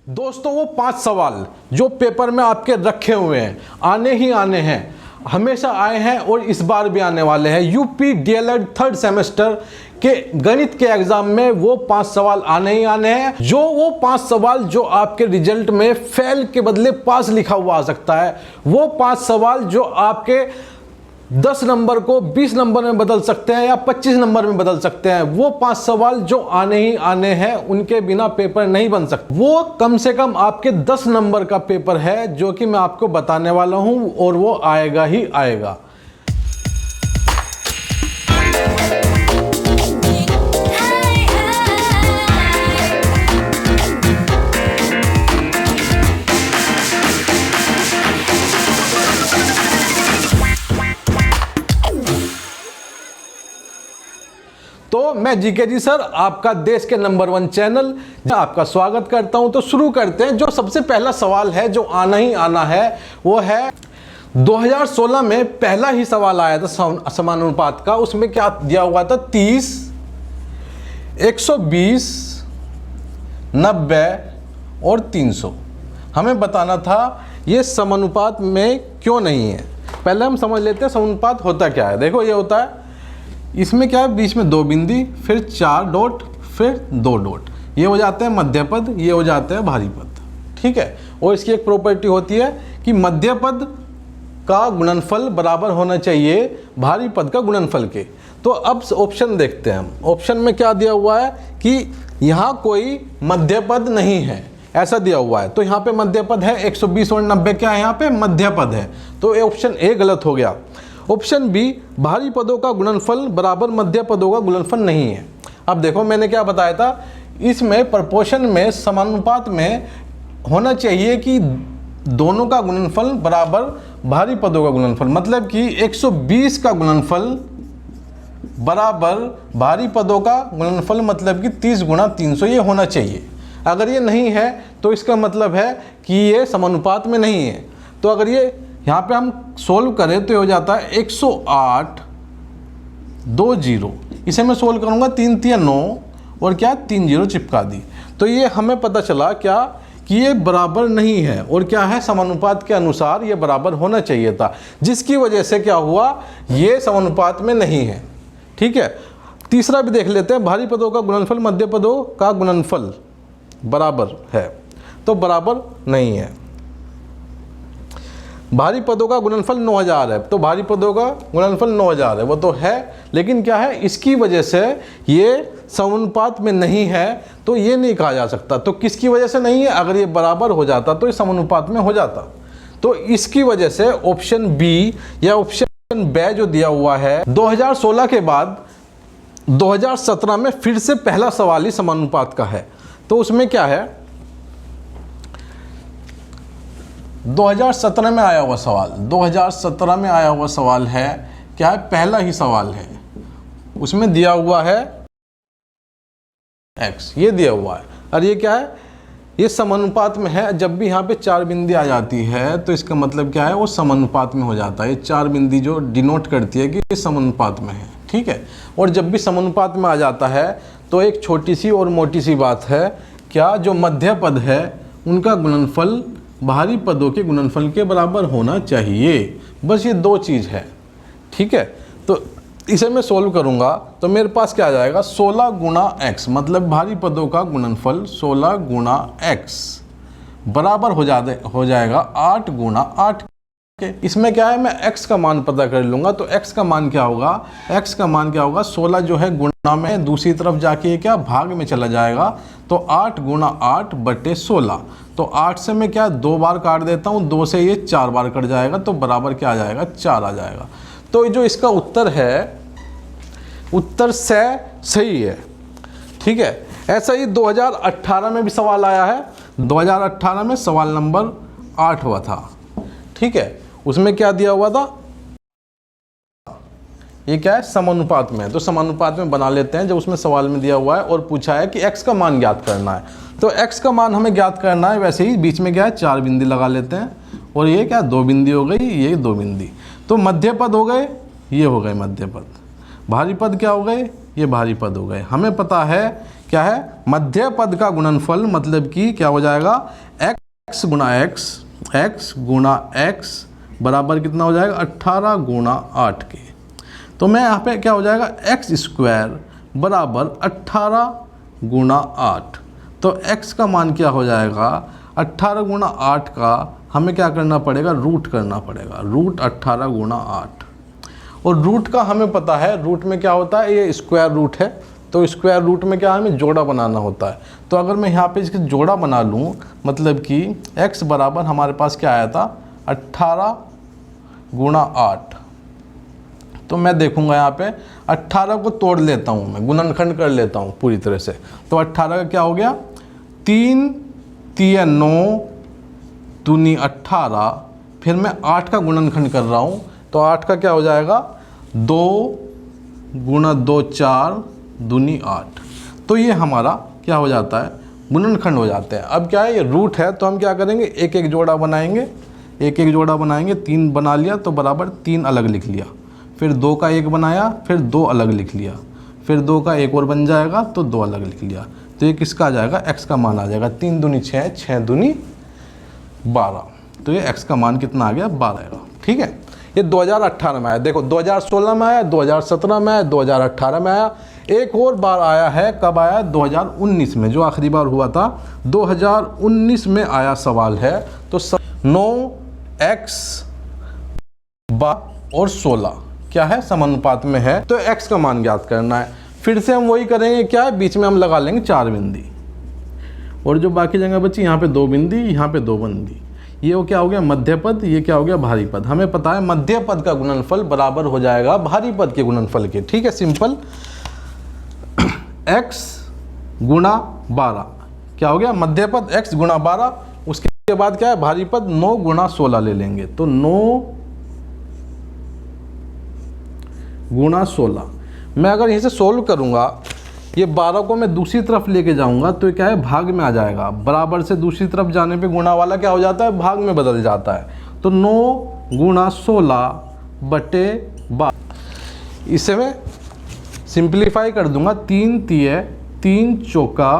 दोस्तों वो 5 सवाल जो पेपर में आपके रखे हुए हैं, आने ही आने हैं, हमेशा आए हैं और इस बार भी आने वाले हैं। यूपी डीएलएड 3rd सेमेस्टर के गणित के एग्जाम में वो 5 सवाल आने ही आने हैं। वो 5 सवाल जो आपके रिजल्ट में फेल के बदले पास लिखा हुआ आ सकता है, वो 5 सवाल जो आपके 10 नंबर को 20 नंबर में बदल सकते हैं या 25 नंबर में बदल सकते हैं, वो 5 सवाल जो आने ही आने हैं, उनके बिना पेपर नहीं बन सकते। वो कम से कम आपके 10 नंबर का पेपर है जो कि मैं आपको बताने वाला हूं और वो आएगा ही आएगा। तो मैं जीके जी सर, आपका देश के नंबर 1 चैनल, आपका स्वागत करता हूं। तो शुरू करते हैं। जो सबसे पहला सवाल है जो आना ही आना है वो है 2016 में पहला ही सवाल आया था समानुपात का। उसमें क्या दिया हुआ था? 30, 120, 90 और 300। हमें बताना था ये समानुपात में क्यों नहीं है। पहले हम समझ लेते हैं समानुपात होता क्या है। देखो ये होता है, इसमें क्या है, बीच में 2 बिंदी, फिर 4 डॉट, फिर 2 डॉट, ये हो जाते हैं मध्य पद, ये हो जाते हैं भारी पद। ठीक है। और इसकी एक प्रॉपर्टी होती है कि मध्य पद का गुणनफल बराबर होना चाहिए भारी पद का गुणनफल के। तो अब ऑप्शन देखते हैं हम। ऑप्शन में क्या दिया हुआ है कि यहाँ कोई मध्य पद नहीं है, ऐसा दिया हुआ है। तो यहाँ पे मध्य पद है 120 और 90 क्या है, यहाँ पे मध्य पद है। तो ये ऑप्शन ए गलत हो गया। ऑप्शन बी, भारी पदों का गुणनफल बराबर मध्य पदों का गुणनफल नहीं है। अब देखो मैंने क्या बताया था, इसमें प्रपोर्शन में, समानुपात में होना चाहिए कि दोनों का गुणनफल बराबर भारी पदों का गुणनफल, मतलब कि 120 का गुणनफल बराबर भारी पदों का गुणनफल, मतलब कि 30 गुणा 300 ये होना चाहिए। अगर ये नहीं है तो इसका मतलब है कि ये समानुपात में नहीं है। तो अगर ये यहाँ पे हम सोल्व करें तो हो जाता है 108, 2 0। इसे मैं सोल्व करूँगा, 3 3 9 और क्या 3 0 चिपका दी। तो ये हमें पता चला क्या कि ये बराबर नहीं है और क्या है, समानुपात के अनुसार ये बराबर होना चाहिए था, जिसकी वजह से क्या हुआ, ये समानुपात में नहीं है। ठीक है। तीसरा भी देख लेते हैं, भारी पदों का गुणनफल मध्य पदों का गुणनफल बराबर है, तो बराबर नहीं है। भारी पदों का गुणनफल 9000 है, तो भारी पदों का गुणनफल 9000 है, वो तो है, लेकिन क्या है, इसकी वजह से ये समानुपात में नहीं है, तो ये नहीं कहा जा सकता। तो किसकी वजह से नहीं है? अगर ये बराबर हो जाता तो ये समानुपात में हो जाता। तो इसकी वजह से ऑप्शन बी या ऑप्शन बी जो दिया हुआ है, 2016 के बाद 2017 में फिर से पहला सवाल ही समानुपात का है। तो उसमें क्या है, 2017 में आया हुआ सवाल, 2017 में आया हुआ सवाल है, क्या है, पहला ही सवाल है। उसमें दिया हुआ है x, ये दिया हुआ है, और ये क्या है, ये समानुपात में है। जब भी यहाँ पे 4 बिंदी आ जाती है तो इसका मतलब क्या है, वो समानुपात में हो जाता है। ये 4 बिंदी जो डिनोट करती है कि ये समानुपात में है। ठीक है। और जब भी समानुपात में आ जाता है तो एक छोटी सी और मोटी सी बात है, क्या, जो मध्य पद है उनका गुणनफल भारी पदों के गुणनफल के बराबर होना चाहिए। बस ये 2 चीज़ है। ठीक है। तो इसे मैं सोल्व करूंगा तो मेरे पास क्या आ जाएगा, 16 गुणा x, मतलब भारी पदों का गुणनफल 16 गुणा x बराबर हो जाएगा 8 गुणा 8 के। इसमें क्या है, मैं x का मान पता कर लूँगा। तो x का मान क्या होगा, x का मान क्या होगा, 16 जो है गुणा में, दूसरी तरफ जाके क्या भाग में चला जाएगा। तो 8 गुणा 8 बटे 16। तो 8 से मैं क्या 2 बार काट देता हूँ, 2 से ये 4 बार कट जाएगा, तो बराबर क्या आ जाएगा, 4 आ जाएगा। तो जो इसका उत्तर है, उत्तर से सही है। ठीक है। ऐसा ही 2018 में भी सवाल आया है। 2018 में सवाल नंबर 8 हुआ था। ठीक है। उसमें क्या दिया हुआ था, ये क्या है, समानुपात में। तो समानुपात में बना लेते हैं। जब उसमें सवाल में दिया हुआ है और पूछा है कि x का मान ज्ञात करना है, तो x का मान हमें ज्ञात करना है। वैसे ही बीच में क्या है, 4 बिंदी लगा लेते हैं, और ये क्या 2 बिंदी हो गई, ये 2 बिंदी। तो मध्य पद हो गए, ये हो गए मध्य पद। भारी पद क्या हो गए, ये भारी पद हो गए। हमें पता है क्या है, मध्य पद का गुणनफल, मतलब कि क्या हो जाएगा, x गुणा x बराबर कितना हो जाएगा, 18 गुणा 8 के। तो मैं यहाँ पे क्या हो जाएगा, x स्क्वायर बराबर 18 गुणा 8। तो x का मान क्या हो जाएगा, 18 गुणा 8 का हमें क्या करना पड़ेगा, रूट करना पड़ेगा, रूट 18 गुणा 8। और रूट का हमें पता है, रूट में क्या होता है, ये स्क्वायर रूट है, तो स्क्वायर रूट में क्या हमें जोड़ा बनाना होता है। तो अगर मैं यहाँ पे इसके जोड़ा बना लूँ, मतलब कि x बराबर हमारे पास क्या आया था, 18 गुणा 8। तो मैं देखूंगा यहाँ पे 18 को तोड़ लेता हूँ, मैं गुणनखंड कर लेता हूँ पूरी तरह से। तो 18 का क्या हो गया, 3 3 9 दूनी 18, फिर मैं 8 का गुणनखंड कर रहा हूँ, तो 8 का क्या हो जाएगा, 2 गुणा 2 4 दूनी 8। तो ये हमारा क्या हो जाता है, गुणनखंड हो जाते हैं। अब क्या है, ये रूट है, तो हम क्या करेंगे, एक एक जोड़ा बनाएंगे, एक एक जोड़ा बनाएंगे। 3 बना लिया तो बराबर 3 अलग लिख लिया, फिर 2 का 1 बनाया, फिर 2 अलग लिख लिया, फिर 2 का 1 और बन जाएगा तो 2 अलग लिख लिया। तो ये किसका आ जाएगा, x का मान आ जाएगा, 3 दूनी 6, 6 दूनी 12। तो ये x का मान कितना आ गया, 12 आएगा। ठीक है, ये 2018 में आया। देखो 2016 में आया, 2017 में आया, 2018 में आया, एक और बार आया है, कब आया, 2019 में, जो आखिरी बार हुआ था 2019 में आया सवाल है। तो 9x और 16 क्या है, समानुपात में है, तो x का मान ज्ञात करना है। फिर से हम वही करेंगे, क्या है, बीच में हम लगा लेंगे 4 बिंदी, और जो बाकी जगह बची यहाँ पे 2 बिंदी, यहाँ पे 2 बिंदी। ये वो क्या हो गया, मध्य पद, ये क्या हो गया, भारी पद। हमें पता है मध्य पद का गुणनफल बराबर हो जाएगा भारी पद के गुणनफल के। ठीक है, सिंपल। x गुणा 12 क्या हो गया, मध्य पद x गुणा 12, उसके बाद क्या है, भारी पद 9 गुणा 16 ले लेंगे, तो 9 गुणा 16। मैं अगर यहीं से सोल्व करूंगा, ये 12 को मैं दूसरी तरफ लेके जाऊंगा, तो क्या है, भाग में आ जाएगा। बराबर से दूसरी तरफ जाने पे गुणा वाला क्या हो जाता है, भाग में बदल जाता है। तो 9 गुणा 16 बटे 12, इसे मैं सिंप्लीफाई कर दूंगा, 3 तिये 3 चौका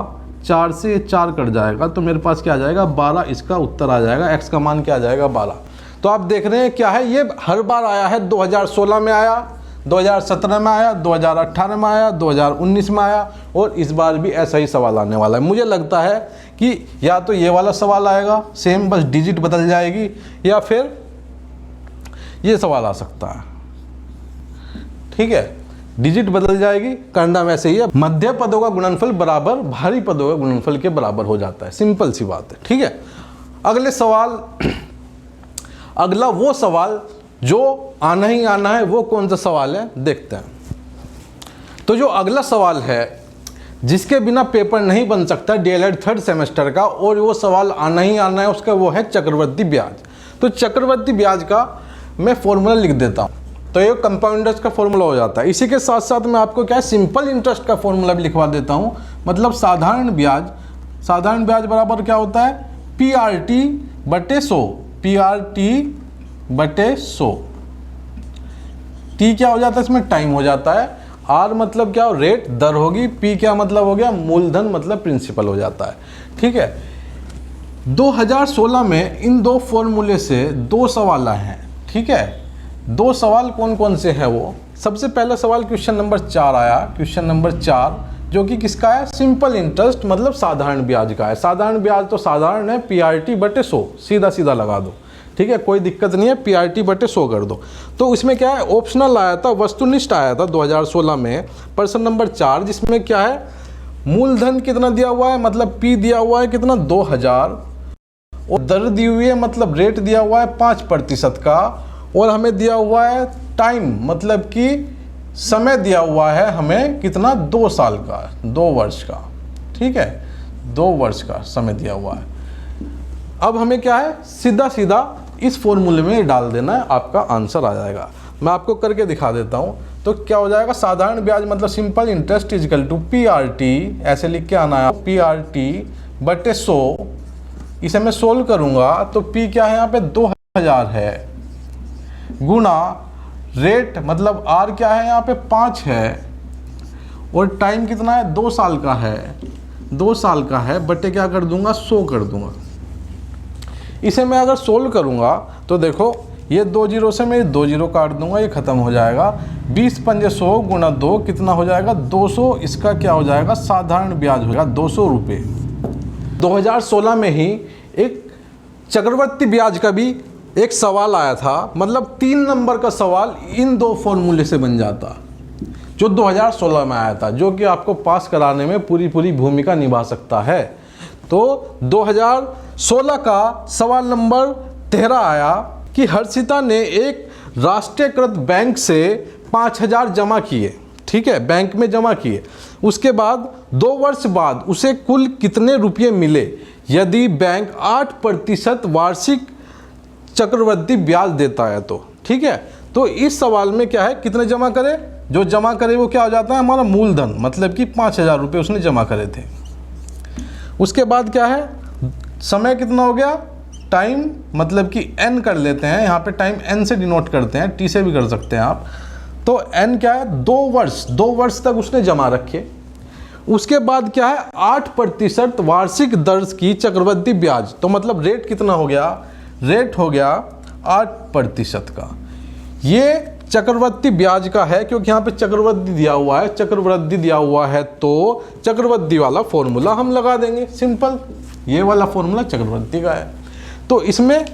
4 से 4 कट जाएगा, तो मेरे पास क्या आ जाएगा, 12 इसका उत्तर आ जाएगा। x का मान क्या आ जाएगा, 12। तो आप देख रहे हैं क्या है, ये हर बार आया है, 2016 में आया, 2017 में आया, 2018 में आया, 2019 में आया, और इस बार भी ऐसा ही सवाल आने वाला है। मुझे लगता है कि या तो ये वाला सवाल आएगा सेम, बस डिजिट बदल जाएगी, या फिर ये सवाल आ सकता है। ठीक है, डिजिट बदल जाएगी, करना वैसे ही है। मध्य पदों का गुणनफल बराबर भारी पदों का गुणनफल के बराबर हो जाता है, सिंपल सी बात है। ठीक है, अगले सवाल, अगला वो सवाल जो आना ही आना है, वो कौन सा सवाल है, देखते हैं। तो जो अगला सवाल है, जिसके बिना पेपर नहीं बन सकता डीएलएड 3rd सेमेस्टर का, और वो सवाल आना ही आना है उसका, वो है चक्रवृद्धि ब्याज। तो चक्रवृद्धि ब्याज का मैं फॉर्मूला लिख देता हूँ, तो ये कंपाउंड इंटरेस्ट का फॉर्मूला हो जाता है। इसी के साथ साथ मैं आपको क्या है, सिंपल इंटरेस्ट का फॉर्मूला भी लिखवा देता हूँ, मतलब साधारण ब्याज। साधारण ब्याज बराबर क्या होता है, PRT बटे 100, PRT बटे 100। T क्या हो जाता है, इसमें टाइम हो जाता है, R मतलब क्या हो, रेट, दर होगी, P क्या मतलब हो गया, मूलधन मतलब प्रिंसिपल हो जाता है। ठीक है, 2016 में इन दो फॉर्मूले से 2 सवाल आए हैं। ठीक है, 2 सवाल कौन कौन से हैं, वो सबसे पहला सवाल क्वेश्चन नंबर 4 आया, क्वेश्चन नंबर 4, जो कि किसका है, सिंपल इंटरेस्ट मतलब साधारण ब्याज का है। साधारण ब्याज तो साधारण है, PRT बटे 100, सीधा सीधा लगा दो। ठीक है, कोई दिक्कत नहीं है, PRT बटे 100 कर दो। तो इसमें क्या है, ऑप्शनल आया था, वस्तुनिष्ठ आया था 2016 में, प्रश्न नंबर 4, जिसमें क्या है, मूलधन कितना दिया हुआ है, मतलब P दिया हुआ है कितना, 2000, और दर दी हुई है, मतलब रेट दिया हुआ है 5% का, और हमें दिया हुआ है टाइम, मतलब कि समय दिया हुआ है हमें कितना, 2 साल का, 2 वर्ष का। ठीक है, 2 वर्ष का समय दिया हुआ है। अब हमें क्या है, सीधा सीधा इस फॉर्मूले में डाल देना है, आपका आंसर आ जाएगा। मैं आपको करके दिखा देता हूँ। तो क्या हो जाएगा, साधारण ब्याज मतलब simple interest is equal to PRT, ऐसे लिख के आना है, PRT बटे 100। इसे मैं सोल्व करूँगा तो P क्या है, यहाँ पे 2000 है, गुणा रेट मतलब R क्या है, यहाँ पे 5 है, और टाइम कितना है, 2 साल का है, 2 साल का है, बटे क्या कर दूंगा, 100 कर दूंगा। इसे मैं अगर सोल्व करूंगा तो देखो ये 2 जीरो से मैं 2 जीरो काट दूंगा, ये ख़त्म हो जाएगा। 20 पंजे 100 गुणा 2 कितना हो जाएगा, 200। इसका क्या हो जाएगा, साधारण ब्याज होगा 200 रुपये। 2016 में ही एक चक्रवृद्धि ब्याज का भी एक सवाल आया था, मतलब 3 नंबर का सवाल इन 2 फॉर्मूले से बन जाता, जो 2016 में आया था, जो कि आपको पास कराने में पूरी भूमिका निभा सकता है। तो 2016 का सवाल नंबर 13 आया कि हर्षिता ने एक राष्ट्रीयकृत बैंक से 5000 जमा किए, ठीक है, बैंक में जमा किए। उसके बाद 2 वर्ष बाद उसे कुल कितने रुपये मिले यदि बैंक 8% वार्षिक चक्रवृद्धि ब्याज देता है तो, ठीक है। तो इस सवाल में क्या है, कितने जमा करे, जो जमा करे वो क्या हो जाता है, हमारा मूलधन, मतलब कि 5000 रुपये उसने जमा करे थे। उसके बाद क्या है, समय कितना हो गया, टाइम, मतलब कि n कर लेते हैं, यहाँ पे टाइम n से डिनोट करते हैं, t से भी कर सकते हैं आप। तो n क्या है, 2 वर्ष, 2 वर्ष तक उसने जमा रखे। उसके बाद क्या है, 8% वार्षिक दर की चक्रवृद्धि ब्याज, तो मतलब रेट कितना हो गया, रेट हो गया 8% का। ये चक्रवृद्धि ब्याज का है, क्योंकि यहाँ पे चक्रवृद्धि दिया हुआ है, चक्रवृद्धि दिया हुआ है तो चक्रवृद्धि वाला फॉर्मूला हम लगा देंगे, सिंपल। ये वाला फॉर्मूला चक्रवृद्धि का है, तो इसमें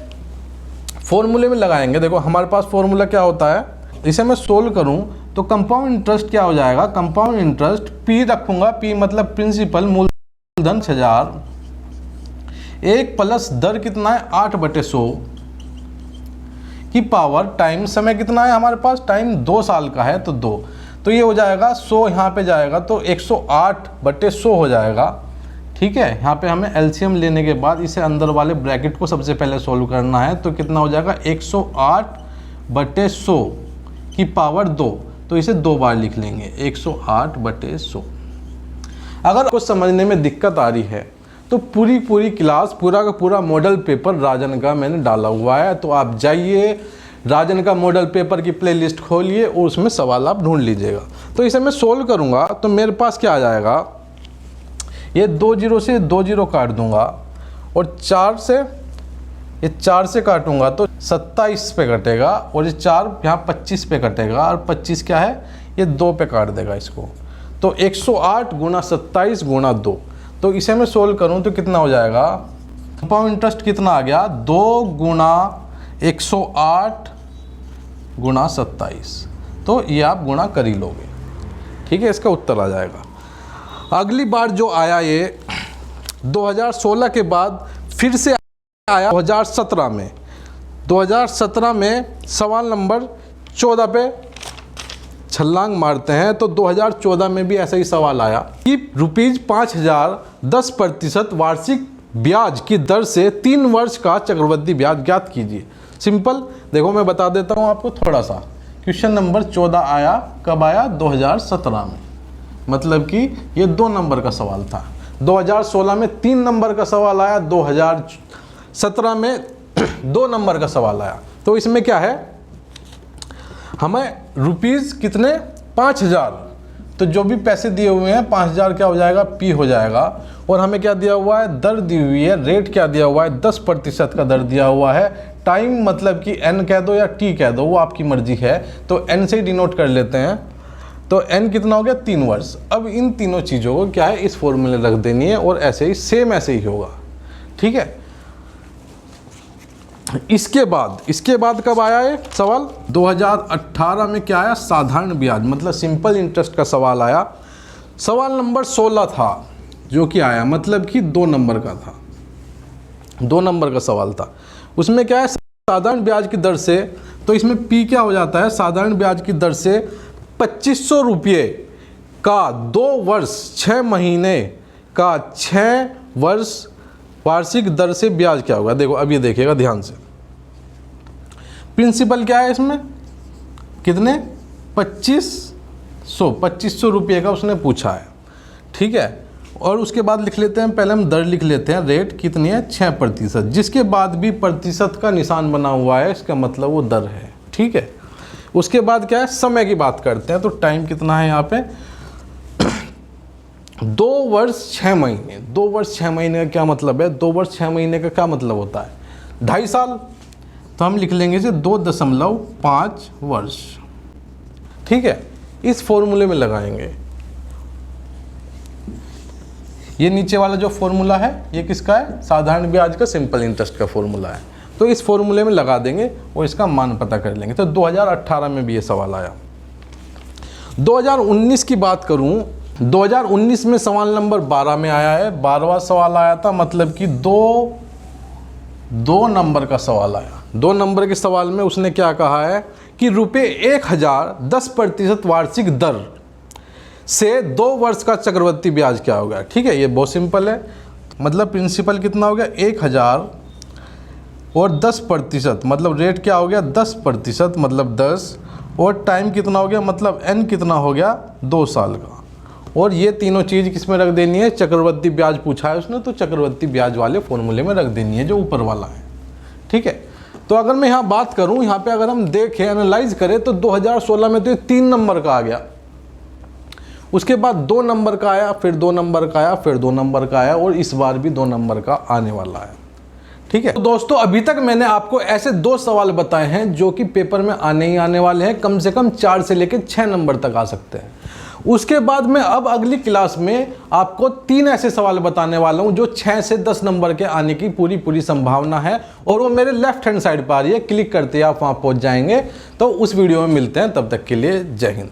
फॉर्मूले में लगाएंगे। देखो हमारे पास फॉर्मूला क्या होता है, इसे मैं सोल्व करूं तो कंपाउंड इंटरेस्ट क्या हो जाएगा, कंपाउंड इंटरेस्ट P रखूंगा, P मतलब प्रिंसिपल, मूलधन 1000, 1 प्लस दर कितना है 8/100 की पावर टाइम, समय कितना है हमारे पास, टाइम 2 साल का है तो 2, तो ये हो जाएगा 100, यहाँ पे जाएगा तो 108/100 हो जाएगा, ठीक है। यहाँ पे हमें एलसीएम लेने के बाद इसे अंदर वाले ब्रैकेट को सबसे पहले सॉल्व करना है, तो कितना हो जाएगा 108/100 की पावर 2, तो इसे 2 बार लिख लेंगे 108/100। अगर आपको समझने में दिक्कत आ रही है तो पूरी क्लास, पूरा का पूरा मॉडल पेपर राजन का मैंने डाला हुआ है, तो आप जाइए राजन का मॉडल पेपर की प्लेलिस्ट खोलिए और उसमें सवाल आप ढूंढ लीजिएगा। तो इसे मैं सोल्व करूँगा तो मेरे पास क्या आ जाएगा, ये 2 जीरो से 2 जीरो काट दूंगा और 4 से, ये 4 से काटूंगा तो 27 पे कटेगा, और ये 4 यहाँ 25 पे कटेगा, और 25 क्या है, ये 2 पे काट देगा इसको, तो 108 गुणा 27 गुणा 2। तो इसे मैं सोल्व करूँ तो कितना हो जाएगा, कंपाउंड इंटरेस्ट कितना आ गया, 2 गुणा 108 गुणा 27, तो ये आप गुणा कर ही लोगे, ठीक है, इसका उत्तर आ जाएगा। अगली बार जो आया ये 2016 के बाद फिर से आया 2017 में। 2017 में सवाल नंबर 14 पे छलांग मारते हैं तो 2014 में भी ऐसा ही सवाल आया कि ₹5000 10% वार्षिक ब्याज की दर से 3 वर्ष का चक्रवृद्धि ब्याज ज्ञात कीजिए। सिंपल, देखो मैं बता देता हूँ आपको थोड़ा सा। क्वेश्चन नंबर 14 आया, कब आया, 2017 में, मतलब कि ये 2 नंबर का सवाल था। 2016 में 3 नंबर का सवाल आया, 2017 में 2 नंबर का सवाल आया। तो इसमें क्या है, हमें रुपीज़ कितने, 5000, तो जो भी पैसे दिए हुए हैं 5000 क्या हो जाएगा, P हो जाएगा, और हमें क्या दिया हुआ है, दर दी हुई है, रेट क्या दिया हुआ है, 10% का दर दिया हुआ है। टाइम मतलब कि N कह दो या T कह दो, वो आपकी मर्जी है, तो N से ही डिनोट कर लेते हैं। तो N कितना हो गया, 3 वर्ष। अब इन तीनों चीज़ों को क्या है, इस फॉर्मूले रख देनी है, और ऐसे ही सेम ऐसे ही होगा, ठीक है। इसके बाद कब आया ये सवाल, 2018 में क्या आया, साधारण ब्याज मतलब सिंपल इंटरेस्ट का सवाल आया। सवाल नंबर 16 था जो कि आया, मतलब कि 2 नंबर का था, 2 नंबर का सवाल था। उसमें क्या है, साधारण ब्याज की दर से, तो इसमें P क्या हो जाता है, साधारण ब्याज की दर से 2500 रुपये का 2 वर्ष 6 महीने का 6 वर्ष वार्षिक दर से ब्याज क्या होगा। देखो अब ये देखिएगा ध्यान से, प्रिंसिपल क्या है इसमें, कितने, 2500 रुपये का उसने पूछा है, ठीक है। और उसके बाद लिख लेते हैं, पहले हम दर लिख लेते हैं, रेट कितनी है, 6%, जिसके बाद भी प्रतिशत का निशान बना हुआ है, इसका मतलब वो दर है, ठीक है। उसके बाद क्या है, समय की बात करते हैं, तो टाइम कितना है यहाँ पे 2 वर्ष 6 महीने, 2 वर्ष 6 महीने का क्या मतलब है? 2 वर्ष 6 महीने का क्या मतलब होता है? 2.5 साल। तो हम लिख लेंगे इसे 2.5 वर्ष। ठीक है, इस फॉर्मूले में लगाएंगे। ये नीचे वाला जो फॉर्मूला है ये किसका है? साधारण ब्याज का, सिंपल इंटरेस्ट का फॉर्मूला है। तो इस फॉर्मूले में लगा देंगे और इसका मान पता कर लेंगे। तो 2018 में भी ये सवाल आया। 2019 की बात करूं, 2019 में सवाल नंबर 12 में आया है। 12वां सवाल आया था, मतलब कि दो नंबर का सवाल आया। 2 नंबर के सवाल में उसने क्या कहा है कि ₹1000 10% वार्षिक दर से 2 वर्ष का चक्रवृद्धि ब्याज क्या होगा। ठीक है, ये बहुत सिंपल है। मतलब प्रिंसिपल कितना हो गया? 1000 और 10%, मतलब रेट क्या हो गया? 10%, मतलब 10, और टाइम कितना हो गया? मतलब n कितना हो गया? 2 साल का। और ये तीनों चीज़ किस में रख देनी है? चक्रवृद्धि ब्याज पूछा है उसने, तो चक्रवृद्धि ब्याज वाले फॉर्मूले में रख देनी है जो ऊपर वाला है। ठीक है, तो अगर मैं यहाँ बात करूँ, यहाँ पे अगर हम देखें, एनालाइज करें, तो 2016 में तो ये 3 नंबर का आ गया, उसके बाद 2 नंबर का आया, फिर 2 नंबर का आया, फिर 2 नंबर का आया, और इस बार भी 2 नंबर का आने वाला है। ठीक है, तो दोस्तों अभी तक मैंने आपको ऐसे 2 सवाल बताए हैं जो कि पेपर में आने ही आने वाले हैं। कम से कम 4 से लेकर 6 नंबर तक आ सकते हैं। उसके बाद मैं अब अगली क्लास में आपको 3 ऐसे सवाल बताने वाला हूं जो 6 से 10 नंबर के आने की पूरी संभावना है, और वो मेरे लेफ्ट हैंड साइड पर आ रही है। क्लिक करते ही आप वहां पहुंच जाएंगे। तो उस वीडियो में मिलते हैं, तब तक के लिए जय हिंद।